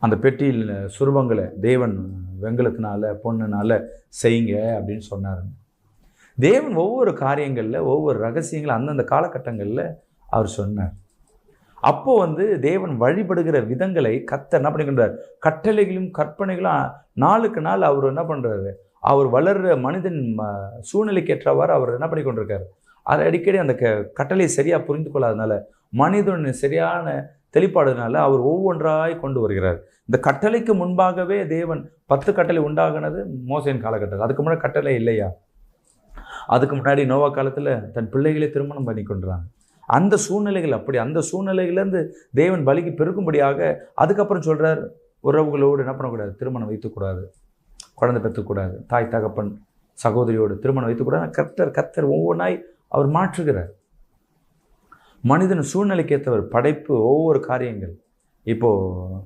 அந்த பெட்டியில் சுரூபங்களை தேவன் வெங்கலத்தினால பொண்ணுனால செய்யுங்க அப்படின்னு சொன்னார். தேவன் ஒவ்வொரு காரியங்களில் ஒவ்வொரு ரகசியங்கள் அந்தந்த காலகட்டங்களில் அவர் சொன்னார். அப்போ தேவன் வழிபடுகிற விதங்களை கர்த்தர் என்ன பண்ணிக்கின்றார்? கட்டளைகளும் கற்பனைகளும் நாளுக்கு நாள் அவர் என்ன பண்ணுறாரு? அவர் வளர்கிற மனிதன் சூழ்நிலைக்கு ஏற்றவாறு அவர் என்ன பண்ணி கொண்டிருக்காரு? அது அடிக்கடி அந்த கட்டளையை சரியாக புரிந்து கொள்ளாதனால, மனிதன் சரியான தெளிப்பாடுனால அவர் ஒவ்வொன்றாய் கொண்டு வருகிறார். இந்த கட்டளைக்கு முன்பாகவே தேவன் 10 கட்டளை உண்டாகினது மோசேயின் காலகட்டத்தில். அதுக்கு முன்னாடி கட்டளை இல்லையா? அதுக்கு முன்னாடி நோவா காலத்தில் தன் பிள்ளைகளை திருமணம் பண்ணி கொண்டாங்க. அந்த சூழ்நிலைகள் அப்படி, அந்த சூழ்நிலையிலேருந்து தேவன் பலிக்கு பெருக்கும்படியாக அதுக்கப்புறம் சொல்கிறார், உறவுகளோடு என்ன பண்ணக்கூடாது? திருமணம் வைத்துக்கூடாது, குழந்தை பெற்றுக்கூடாது, தாய் தகப்பன் சகோதரியோடு திருமணம் வைத்துக்கூடாது. கர்த்தர் ஒவ்வொன்றாய் அவர் மாற்றுகிறார். மனிதன் சூழ்நிலைக்கு ஏற்றவர் படைப்பு ஒவ்வொரு காரியங்கள். இப்போது